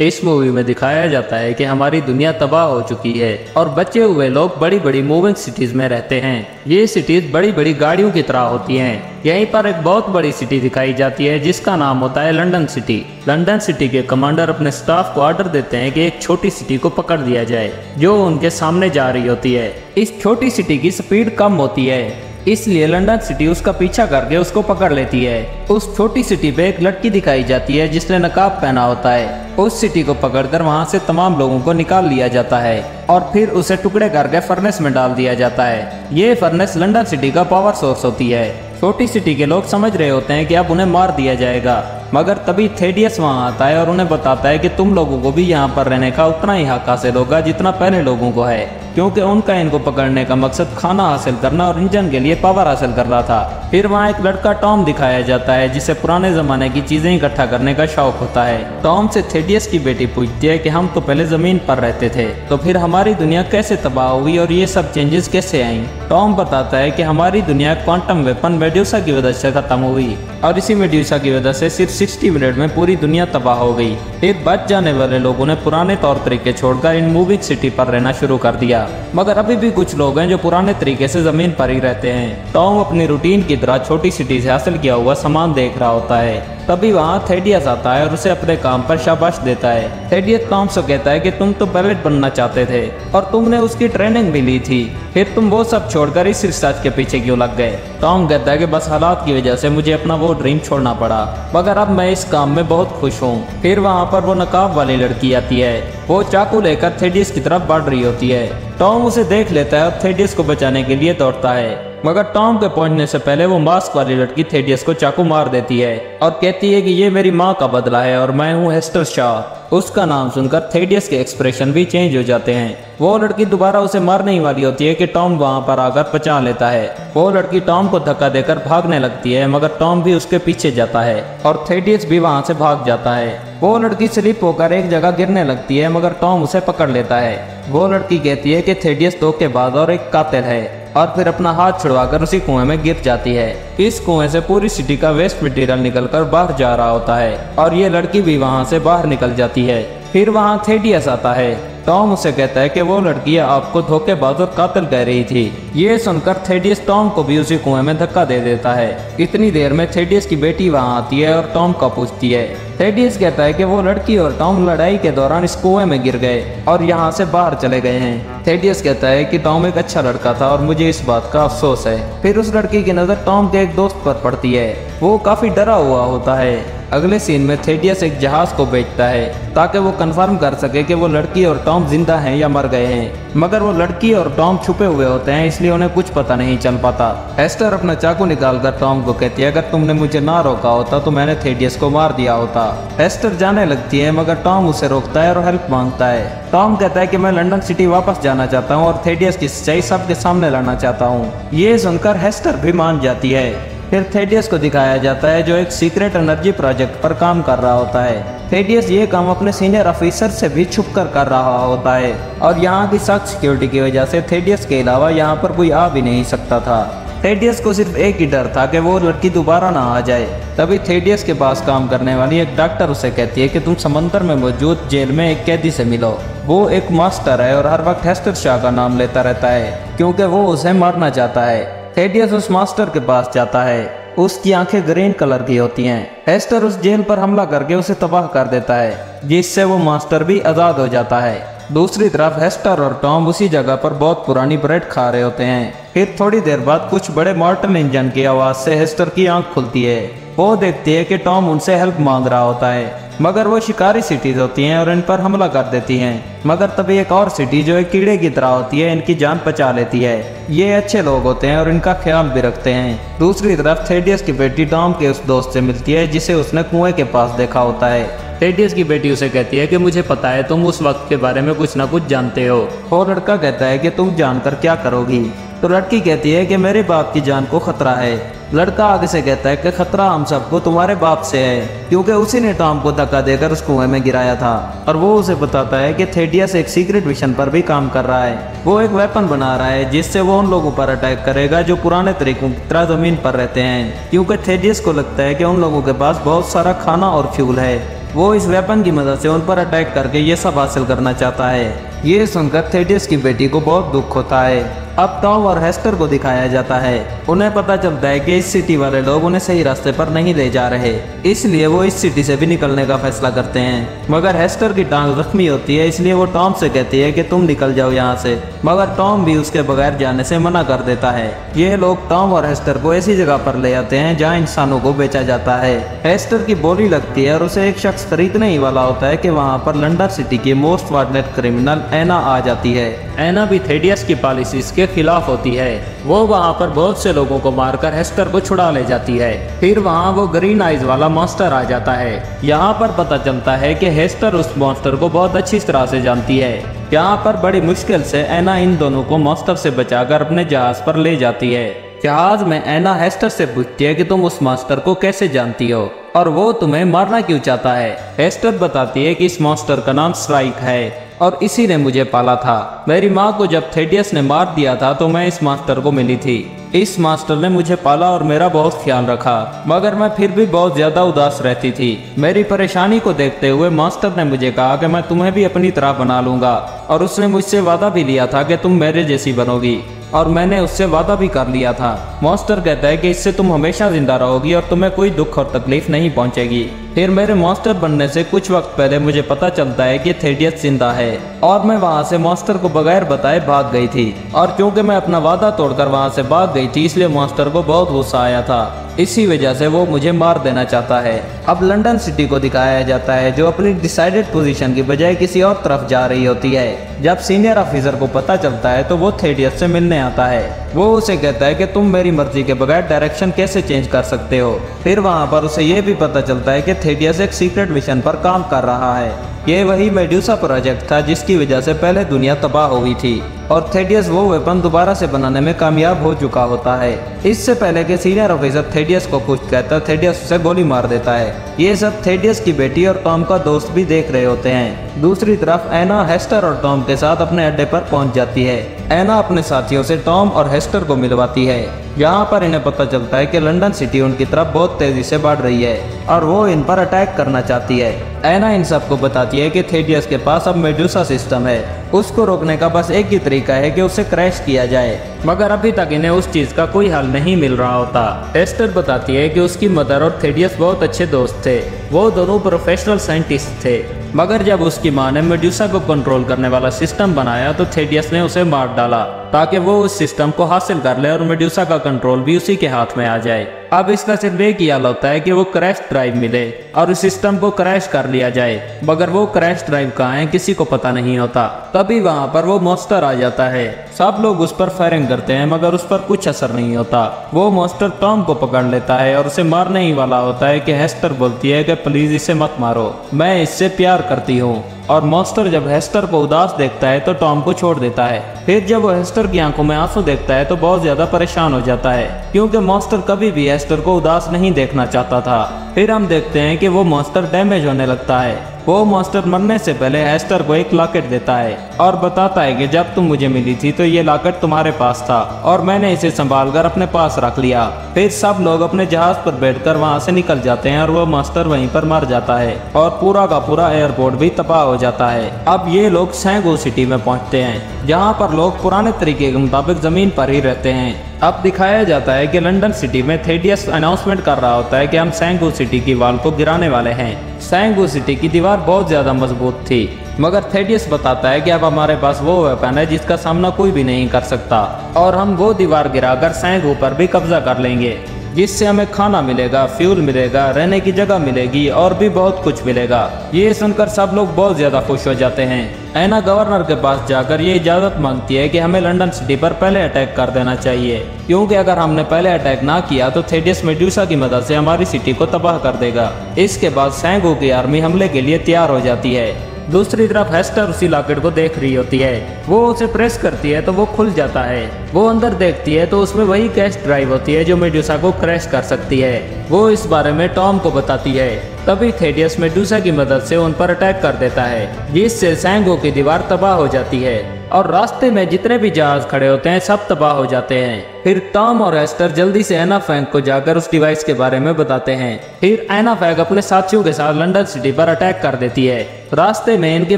इस मूवी में दिखाया जाता है कि हमारी दुनिया तबाह हो चुकी है और बचे हुए लोग बड़ी बड़ी मूविंग सिटीज में रहते हैं। ये सिटीज बड़ी बड़ी गाड़ियों की तरह होती हैं। यहीं पर एक बहुत बड़ी सिटी दिखाई जाती है जिसका नाम होता है लंदन सिटी। लंदन सिटी के कमांडर अपने स्टाफ को ऑर्डर देते हैं कि एक छोटी सिटी को पकड़ लिया जाए जो उनके सामने जा रही होती है। इस छोटी सिटी की स्पीड कम होती है, इसलिए लंदन सिटी उसका पीछा करके उसको पकड़ लेती है। उस छोटी सिटी पे एक लड़की दिखाई जाती है जिसने नकाब पहना होता है। उस सिटी को पकड़कर वहां से तमाम लोगों को निकाल लिया जाता है और फिर उसे टुकड़े करके फर्नेस में डाल दिया जाता है। ये फर्नेस लंदन सिटी का पावर सोर्स होती है। छोटी सिटी के लोग समझ रहे होते हैं कि अब उन्हें मार दिया जाएगा, मगर तभी थेडियस वहां आता है और उन्हें बताता है कि तुम लोगों को भी यहाँ पर रहने का उतना ही हक हासिल होगा जितना पहले लोगों को है, क्योंकि उनका इनको पकड़ने का मकसद खाना हासिल करना और इंजन के लिए पावर हासिल करना था। फिर वहाँ एक लड़का टॉम दिखाया जाता है जिसे पुराने जमाने की चीजें इकट्ठा करने का शौक होता है। टॉम से थेडियस की बेटी पूछती है कि हम तो पहले जमीन पर रहते थे, तो फिर हमारी दुनिया कैसे तबाह हुई और ये सब चेंजेस कैसे आई। टॉम बताता है कि हमारी दुनिया क्वांटम वेपन मेड्यूसा की वजह से खत्म हुई और इसी मेड्यूसा की वजह से सिर्फ 60 मिनट में पूरी दुनिया तबाह हो गई। फिर बच जाने वाले लोगों ने पुराने तौर तरीके छोड़कर इन मूविंग सिटी पर रहना शुरू कर दिया, मगर अभी भी कुछ लोग हैं जो पुराने तरीके से जमीन पर ही रहते हैं। टॉम अपनी रूटीन की तरह छोटी सिटी से हासिल किया हुआ सामान देख रहा होता है। तभी वहाँ थेडियस आता है और उसे अपने काम पर शाबाश देता है। थेडियस टॉम से कहता है कि तुम तो पायलट बनना चाहते थे और तुमने उसकी ट्रेनिंग भी ली थी, फिर तुम वो सब छोड़कर इस रिसर्च के पीछे क्यों लग गए। टॉम कहता है कि बस हालात की वजह से मुझे अपना वो ड्रीम छोड़ना पड़ा, मगर अब मैं इस काम में बहुत खुश हूँ। फिर वहाँ पर वो नकाब वाली लड़की आती है। वो चाकू लेकर थेडियस की तरफ बढ़ रही होती है। टॉम उसे देख लेता है और थेडियस को बचाने के लिए दौड़ता है, मगर टॉम के पहुंचने से पहले वो मास्क वाली लड़की थेडियस को चाकू मार देती है और कहती है कि ये मेरी माँ का बदला है और मैं हूँ हेस्टर शॉ। उसका नाम सुनकर थेडियस के एक्सप्रेशन भी चेंज हो जाते हैं। वो लड़की दोबारा उसे मारने ही वाली होती है कि टॉम वहां पर आकर बचा लेता है। वो लड़की टॉम को धक्का देकर भागने लगती है, मगर टॉम भी उसके पीछे जाता है और थेडियस भी वहां से भाग जाता है। वो लड़की स्लिप होकर एक जगह गिरने लगती है, मगर टॉम उसे पकड़ लेता है। वो लड़की कहती है कि थेडियस धोखेबाज और एक कातिल है और फिर अपना हाथ छुड़वाकर उसी कुएं में गिर जाती है। इस कुएं से पूरी सिटी का वेस्ट मटेरियल निकलकर बाहर जा रहा होता है और ये लड़की भी वहां से बाहर निकल जाती है। फिर वहां थेडियस आता है। टॉम उसे कहता है कि वो लड़की आपको धोखेबाज और कातिल कह रही थी। ये सुनकर थेडियस टॉम को भी उसी कुएं में धक्का दे देता है। इतनी देर में थेडियस की बेटी वहां आती है और टॉम को पूछती है। थेडियस कहता है कि वो लड़की और टॉम लड़ाई के दौरान इस कुएं में गिर गए और यहाँ से बाहर चले गए हैं। थेडियस कहता है कि टॉम एक अच्छा लड़का था और मुझे इस बात का अफसोस है। फिर उस लड़की की नजर टॉम के एक दोस्त पर पड़ती है। वो काफी डरा हुआ होता है। अगले सीन में थेडियस एक जहाज को बेचता है ताकि वो कंफर्म कर सके कि वो लड़की और टॉम जिंदा हैं या मर गए हैं, मगर वो लड़की और टॉम छुपे हुए होते हैं इसलिए उन्हें कुछ पता नहीं चल पाता। हेस्टर अपना चाकू निकालकर टॉम को कहती है, अगर तुमने मुझे ना रोका होता तो मैंने थेडियस को मार दिया होता। हेस्टर जाने लगती है, मगर टॉम उसे रोकता है और हेल्प मांगता है। टॉम कहता है कि मैं लंदन सिटी वापस जाना चाहता हूँ और थेडियस की सच्चाई सबके सामने लाना चाहता हूँ। ये सुनकर हेस्टर भी मान जाती है। फिर थेडियस को दिखाया जाता है जो एक सीक्रेट एनर्जी प्रोजेक्ट पर काम कर रहा होता है। थेडियस ये काम अपने सीनियर ऑफिसर से भी छुप कर रहा होता है और यहाँ की सख्त सिक्योरिटी की वजह से थेडियस के अलावा यहाँ पर कोई आ भी नहीं सकता था। थेडियस को सिर्फ एक ही डर था कि वो लड़की दोबारा ना आ जाए। तभी थेडियस के पास काम करने वाली एक डॉक्टर उसे कहती है कि तुम समंदर में मौजूद जेल में एक कैदी से मिलो। वो एक मास्टर है और हर वक्त हेस्टर शॉ का नाम लेता रहता है क्योंकि वो उसे मारना चाहता है। थेडियस उस मास्टर के पास जाता है। उसकी आंखें ग्रीन कलर की होती हैं। हेस्टर उस जेल पर हमला करके उसे तबाह कर देता है, जिससे वो मास्टर भी आज़ाद हो जाता है। दूसरी तरफ हेस्टर और टॉम उसी जगह पर बहुत पुरानी ब्रेड खा रहे होते हैं। फिर थोड़ी देर बाद कुछ बड़े मॉर्टल इंजन की आवाज़ से हेस्टर की आंख खुलती है। वो देखती है कि टॉम उनसे हेल्प मांग रहा होता है, मगर वो शिकारी सिटीज होती हैं और इन पर हमला कर देती हैं। मगर तभी एक और सिटी जो एक कीड़े की तरह होती है इनकी जान बचा लेती है। ये अच्छे लोग होते हैं और इनका ख्याल भी रखते हैं। दूसरी तरफ थेडियस की बेटी टॉम के उस दोस्त से मिलती है जिसे उसने कुएं के पास देखा होता है। थेडियस की बेटी उसे कहती है कि मुझे पता है तुम उस वक्त के बारे में कुछ ना कुछ जानते हो। और लड़का कहता है कि तुम जानकर क्या करोगी। तो लड़की कहती है कि मेरे बाप की जान को खतरा है। लड़का आगे से कहता है कि खतरा हम सबको तुम्हारे बाप से है, क्योंकि उसी ने टॉम को धक्का देकर उस कुएं में गिराया था। और वो उसे बताता है कि थेडियस एक सीक्रेट मिशन पर भी काम कर रहा है। वो एक वेपन बना रहा है जिससे वो उन लोगों पर अटैक करेगा जो पुराने तरीकों की तरह जमीन पर रहते हैं, क्योंकि थेडियस को लगता है कि उन लोगों के पास बहुत सारा खाना और फ्यूल है। वो इस वेपन की मदद से उन पर अटैक करके ये सब हासिल करना चाहता है। ये सुनकर थेडियस की बेटी को बहुत दुख होता है। अब टॉम और हेस्टर को दिखाया जाता है। उन्हें पता चलता है कि इस सिटी वाले लोग उन्हें सही रास्ते पर नहीं ले जा रहे, इसलिए वो इस सिटी से भी निकलने का फैसला करते हैं। मगर हेस्टर की टांग जख्मी होती है, इसलिए वो टॉम से कहती है कि तुम निकल जाओ यहाँ से, मगर टॉम भी उसके बगैर जाने से मना कर देता है। ये लोग टॉम और हेस्टर को ऐसी जगह पर ले आते हैं जहाँ इंसानों को बेचा जाता है। हेस्टर की बोली लगती है और उसे एक शख्स खरीदने ही वाला होता है कि वहाँ पर लंदन सिटी की मोस्ट वांटेड क्रिमिनल एना आ जाती है। एना भी थेडियस की पॉलिसीज के खिलाफ होती है। वो वहाँ पर बहुत से लोगों को मारकर हेस्टर को छुड़ा ले जाती है। फिर वहाँ वो ग्रीन आइज वाला मॉन्स्टर आ जाता है। यहाँ पर पता चलता है कि हेस्टर उस मॉन्स्टर को बहुत अच्छी तरह से जानती है। यहाँ पर बड़ी मुश्किल से एना इन दोनों को मॉन्स्टर से बचाकर अपने जहाज पर ले जाती है। जहाज में एना हेस्टर से पूछती है कि तुम उस मॉन्स्टर को कैसे जानती हो और वो तुम्हें मारना क्यों चाहता है। हेस्टर बताती है कि इस मॉन्स्टर का नाम स्ट्राइक है और इसी ने मुझे पाला था। मेरी माँ को जब थेडियस ने मार दिया था तो मैं इस मास्टर को मिली थी। इस मास्टर ने मुझे पाला और मेरा बहुत ख्याल रखा, मगर मैं फिर भी बहुत ज्यादा उदास रहती थी। मेरी परेशानी को देखते हुए मास्टर ने मुझे कहा कि मैं तुम्हें भी अपनी तरह बना लूंगा और उसने मुझसे वादा भी लिया था कि तुम मेरे जैसी बनोगी, और मैंने उससे वादा भी कर लिया था। मास्टर कहता है कि इससे तुम हमेशा जिंदा रहोगी और तुम्हें कोई दुख और तकलीफ नहीं पहुंचेगी। फिर मेरे मास्टर बनने से कुछ वक्त पहले मुझे पता चलता है कि थेडियस जिंदा है और मैं वहां से मास्टर को बगैर बताए भाग गई थी, और क्योंकि मैं अपना वादा तोड़कर वहां से भाग गई थी इसलिए मास्टर को बहुत गुस्सा आया था। इसी वजह से वो मुझे मार देना चाहता है। अब लंदन सिटी को दिखाया जाता है जो अपनी डिसाइडेड पोजीशन की बजाय किसी और तरफ जा रही होती है। जब सीनियर ऑफिसर को पता चलता है तो वो थेडियस से मिलने आता है। वो उसे कहता है कि तुम मेरी मर्जी के बगैर डायरेक्शन कैसे चेंज कर सकते हो। फिर वहां पर उसे ये भी पता चलता है कि थेडियस एक सीक्रेट मिशन पर काम कर रहा है। ये वही मेडुसा प्रोजेक्ट था जिसकी वजह से पहले दुनिया तबाह हो गई थी और थेडियस वो वेपन दोबारा से बनाने में कामयाब हो चुका होता है। इससे पहले कि सीनियर ऑफिसर थेडियस को कुछ कहता, थेडियस उसे गोली मार देता है। ये सब थेडियस की बेटी और टॉम का दोस्त भी देख रहे होते हैं। दूसरी तरफ एना हेस्टर और टॉम के साथ अपने अड्डे पर पहुंच जाती है। एना अपने साथियों से टॉम और हेस्टर को मिलवाती है। यहाँ पर इन्हें पता चलता है कि लंदन सिटी उनकी तरफ बहुत तेजी से बढ़ रही है और वो इन पर अटैक करना चाहती है। एना इन सबको बताती है कि थेडियस के पास अब मेडुसा सिस्टम है, उसको रोकने का बस एक ही तरीका है कि उसे क्रैश किया जाए, मगर अभी तक इन्हें उस चीज का कोई हल नहीं मिल रहा होता। हेस्टर बताती है कि उसकी मदर और थेडियस बहुत अच्छे दोस्त थे, वो दोनों प्रोफेशनल साइंटिस्ट थे, मगर जब उसकी मां ने मेडुसा को कंट्रोल करने वाला सिस्टम बनाया तो थेडियस ने उसे मार डाला ताकि वो उस सिस्टम को हासिल कर ले और मेडुसा का कंट्रोल भी उसी के हाथ में आ जाए। अब इसका सिर्फ एक ही हल होता है कि वो क्रैश ड्राइव मिले और इस सिस्टम को क्रैश कर लिया जाए, मगर वो क्रैश ड्राइव कहाँ है किसी को पता नहीं होता। तभी वहाँ पर वो मॉन्स्टर आ जाता है। सब लोग उस पर फायरिंग करते हैं मगर उस पर कुछ असर नहीं होता। वो मॉन्स्टर टॉम को पकड़ लेता है और उसे मारने ही वाला होता है कि हेस्टर बोलती है कि प्लीज इसे मत मारो, मैं इससे प्यार करती हूँ। और मॉन्स्टर जब हेस्टर को उदास देखता है तो टॉम को छोड़ देता है। फिर जब वो हेस्टर की आंखों में आंसू देखता है तो बहुत ज्यादा परेशान हो जाता है क्योंकि मॉन्स्टर कभी भी हेस्टर को उदास नहीं देखना चाहता था। फिर हम देखते हैं कि वो मॉन्स्टर डैमेज होने लगता है। वो मॉन्स्टर मरने से पहले हेस्टर को एक लॉकेट देता है और बताता है कि जब तुम मुझे मिली थी तो ये लॉकेट तुम्हारे पास था और मैंने इसे संभाल कर अपने पास रख लिया। फिर सब लोग अपने जहाज पर बैठकर वहां से निकल जाते हैं और वो मॉन्स्टर वहीं पर मर जाता है और पूरा का पूरा एयरपोर्ट भी तबाह हो जाता है। अब ये लोग सैंगो सिटी में पहुंचते हैं जहाँ पर लोग पुराने तरीके के मुताबिक जमीन पर ही रहते हैं। अब दिखाया जाता है कि लंदन सिटी में थेडियस अनाउंसमेंट कर रहा होता है कि हम सैंगो सिटी की वॉल को गिराने वाले हैं। सैंगो सिटी की दीवार बहुत ज्यादा मजबूत थी मगर थेडियस बताता है कि अब हमारे पास वो वेपन है जिसका सामना कोई भी नहीं कर सकता और हम वो दीवार गिराकर सैंगो पर भी कब्जा कर लेंगे, जिससे हमें खाना मिलेगा, फ्यूल मिलेगा, रहने की जगह मिलेगी और भी बहुत कुछ मिलेगा। ये सुनकर सब लोग बहुत ज्यादा खुश हो जाते हैं। एना गवर्नर के पास जाकर ये इजाजत मांगती है कि हमें लंदन सिटी पर पहले अटैक कर देना चाहिए क्योंकि अगर हमने पहले अटैक ना किया तो थेडियस मेडुसा की मदद से हमारी सिटी को तबाह कर देगा। इसके बाद सैंगो की आर्मी हमले के लिए तैयार हो जाती है। दूसरी तरफ हेस्टर उसी लॉकेट को देख रही होती है। वो उसे प्रेस करती है तो वो खुल जाता है। वो अंदर देखती है तो उसमें वही कैश ड्राइव होती है जो मेडुसा को क्रैश कर सकती है। वो इस बारे में टॉम को बताती है। तभी थेडियस मेडुसा की मदद से उन पर अटैक कर देता है, जिससे सैंगो की दीवार तबाह हो जाती है और रास्ते में जितने भी जहाज खड़े होते हैं सब तबाह हो जाते हैं। फिर टॉम और एस्टर जल्दी से एना फ्रैंक को जाकर उस डिवाइस के बारे में बताते हैं। फिर एना फ्रैंक अपने साथियों के साथ लंदन सिटी पर अटैक कर देती है। रास्ते में इनके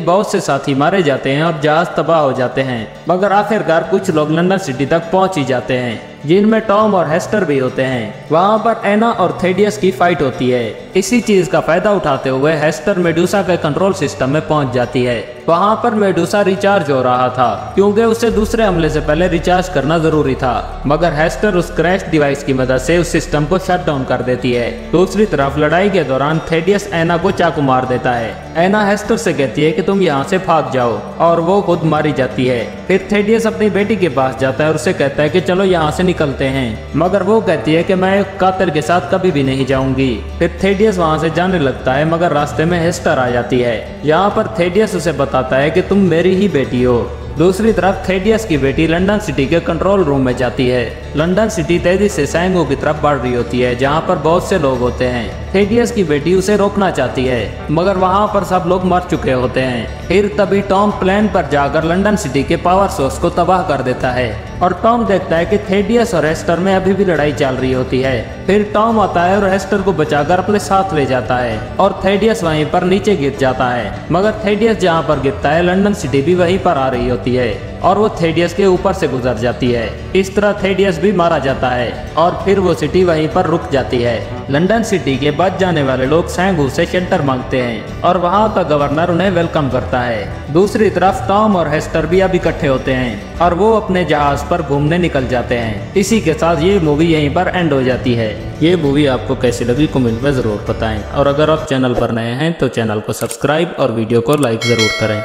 बहुत से साथी मारे जाते हैं और जहाज तबाह हो जाते हैं, मगर आखिरकार कुछ लोग लंदन सिटी तक पहुंच ही जाते हैं, जिनमें टॉम और हेस्टर भी होते हैं। वहां पर एना और थेडियस की फाइट होती है। इसी चीज का फायदा उठाते हुए हेस्टर मेडुसा के कंट्रोल सिस्टम में पहुंच जाती है। वहां पर मेडुसा रिचार्ज हो रहा था, क्योंकि उसे दूसरे हमले से पहले रिचार्ज करना जरूरी था, मगर हेस्टर उस क्रैश डिवाइस की मदद से उस सिस्टम को शट डाउन कर देती है। दूसरी तरफ लड़ाई के दौरान थेडियस एना को चाकू मार देता है। एना हेस्टर से कहती है कि तुम यहाँ से भाग जाओ, और वो खुद मारी जाती है। फिर थेडियस अपनी बेटी के पास जाता है और उसे कहता है कि चलो यहाँ से निकलते हैं, मगर वो कहती है कि मैं कातिल के साथ कभी भी नहीं जाऊंगी। फिर थेडियस वहाँ से जाने लगता है, मगर रास्ते में हेस्टर आ जाती है। यहाँ पर थेडियस उसे बताता है कि तुम मेरी ही बेटी हो। दूसरी तरफ थेडियस की बेटी लंदन सिटी के कंट्रोल रूम में जाती है। लंदन सिटी तेजी से सैंगो की तरफ बढ़ रही होती है, जहाँ पर बहुत से लोग होते हैं। थेडियस की बेटी उसे रोकना चाहती है, मगर वहाँ पर सब लोग मर चुके होते हैं। फिर तभी टॉम प्लेन पर जाकर लंदन सिटी के पावर सोर्स को तबाह कर देता है, और टॉम देखता है कि थेडियस और हेस्टर में अभी भी लड़ाई चल रही होती है। फिर टॉम आता है और हेस्टर को बचाकर अपने साथ ले जाता है, और थेडियस वहीं पर नीचे गिर जाता है। मगर थेडियस जहाँ पर गिरता है, लंदन सिटी भी वहीं पर आ रही होती है, और वो थेडियस के ऊपर से गुजर जाती है। इस तरह थेडियस भी मारा जाता है, और फिर वो सिटी वहीं पर रुक जाती है। लंदन सिटी के बच जाने वाले लोग सैंगो से शेल्टर मांगते हैं, और वहाँ का गवर्नर उन्हें वेलकम करता है। दूसरी तरफ टॉम और हेस्टर भी अब इकट्ठे होते हैं, और वो अपने जहाज पर घूमने निकल जाते हैं। इसी के साथ ये मूवी यहीं पर एंड हो जाती है। ये मूवी आपको कैसी लगी कमेंट में जरूर बताएं, और अगर आप चैनल पर नए हैं तो चैनल को सब्सक्राइब और वीडियो को लाइक जरूर करें।